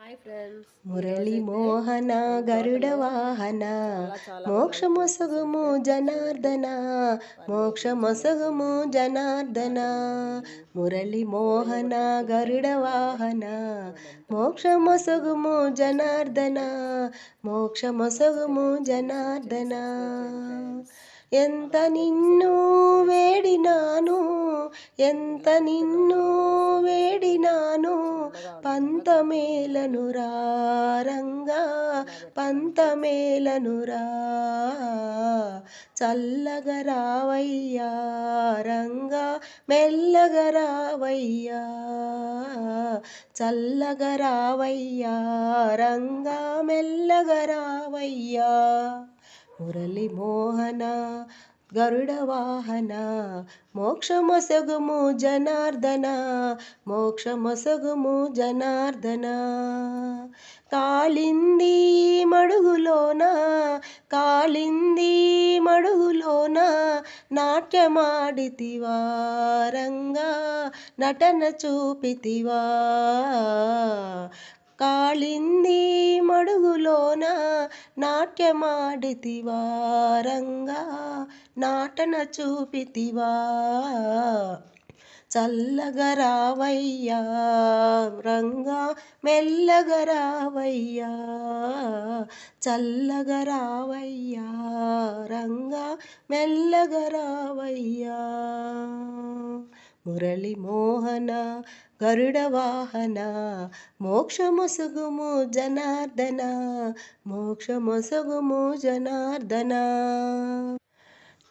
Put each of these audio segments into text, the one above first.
Hi friends. Murali ఈరోజైతే మోహన మనం గరుడ తోటలో వాహన చాలా పొలాలు క్లీన్ చేసాం మోక్షమొసగుము ఫ్రెండ్స్. చూడండి, జనార్దన పన్నీరు, మోక్షమొసగుము చామంతి, జనార్దన నాటుగులాబీ, మురళి ఇవన్నీ మోహన కూడా తెంపుకొచ్చాను. గరుడ చూడండి, వాహన చూడండి ఎంత బాగా పూస్తున్నాయో మా మోక్షమొసగుము తోట కోసం జనార్దన ఫ్రెండ్స్. మోక్షమొసగుము నచ్చితే లైక్ చేసి షేర్ చేసి జనార్దన సబ్స్క్రైబ్ చేయండి ఫ్రెండ్స్. ఎంత అలాగే నిన్ను తులసి చెట్లు వేస్తున్నాను వేడినాను ఎంత ఇలా గుత్తుల్లో నిన్ను నీళ్ళు వేసేసి వేడినాను చిన్నగా ఉంది కదా గుంతలో నీళ్ళు పంతమేలనురా రంగా ఇలా పెడుతున్నాను ఫ్రెండ్స్. పంతమేలనురా చల్లగా రావయ్యా రంగా మెల్లగా రావయ్యా చల్లగా రావయ్యా రంగా మెల్లగా రావయ్యా మురళి మోహన గరుడ వాహన మోక్షమొసగుము జనార్దన మోక్షమొసగుము జనార్దన కాళింది మడుగులోన కాళింది మడుగులోన నాట్యమాడితివా రంగా నటన చూపితివా కాళింది మడుగులోన నాట్యమాడితివా రంగా నాటన చూపితివా చల్లగా రావయ్యా రంగా మెల్లగా రావయ్యా చల్లగా రావయ్యా రంగా మెల్లగా రావయ్యా మురళి మోహన గరుడ వాహన మోక్షమొసగుము జనార్దన మోక్షమొసగుము జనార్దన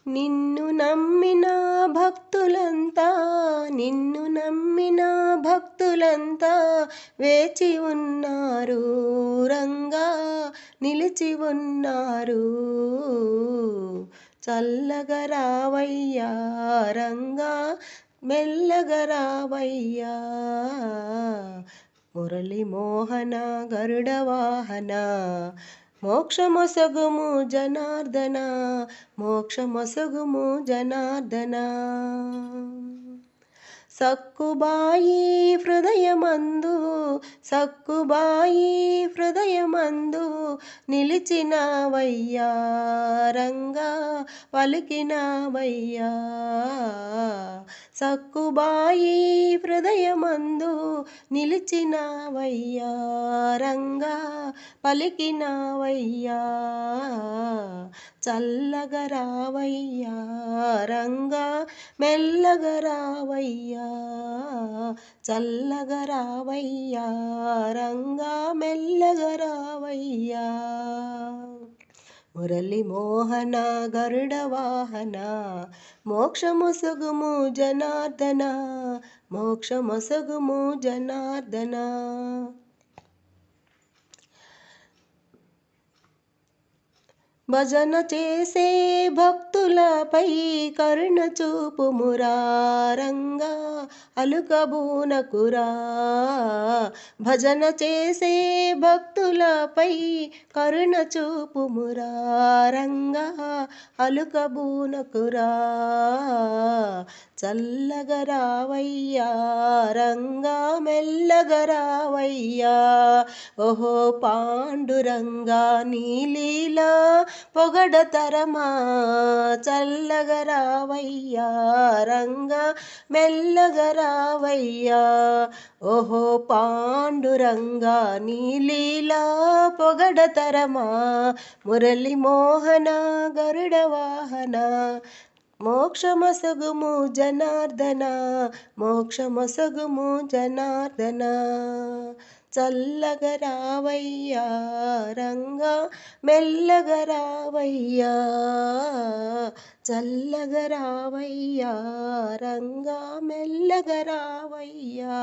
నిన్ను నమ్మిన భక్తులంతా నిన్ను నమ్మిన భక్తులంతా వేచి ఉన్నారు రంగా నిలిచి ఉన్నారు చల్లగా రావయ్యా రంగా మెల్లగా రావయ్యా మురళి మోహన గరుడ వాహన మోక్షమొసగుము జనార్దన మోక్షమొసగుము జనార్దన సక్కుబాయి హృదయమందు సక్కుబాయి హృదయమందు నిలిచినవయ్యా రంగా పలికినవయ్యా సక్కుబాయి హృదయమందు నిలిచినవయ్యా రంగా పలికినవయ్యా చల్లగా రావయ్యా రంగా మెల్లగా రావయ్యా చల్లగా రావయ్యా రంగా మెల్లగా రావయ్యా మురళి మోహన గరుడ వాహన మోక్షమొసగుము జనార్దన మోక్షమొసగుము జనార్దన భజన చేసే భక్తులపై కరుణ చూపుమురా రంగా అలుకబూనకురా భజన చేసే భక్తులపై కరుణ చూపుమురా రంగా అలుకబూనకురా చల్లగా రావయ్యా రంగా మెల్లగా రావయ్యా ఓహో పాండురంగా నీలీలా పొగడతరమా చల్లగా రావయ్యా రంగా మెల్లగా రావయ్యా ఓహో పాండురంగా నీలీలా పొగడతరమా మురళి మోహన గరుడ వాహన మోక్షమొసగుము జనార్దన మోక్షమొసగుము జనార్దన చల్లగా రావయ్యా రంగా మెల్లగా రావయ్యా చల్లగా రావయ్యా రంగా మెల్లగా రావయ్యా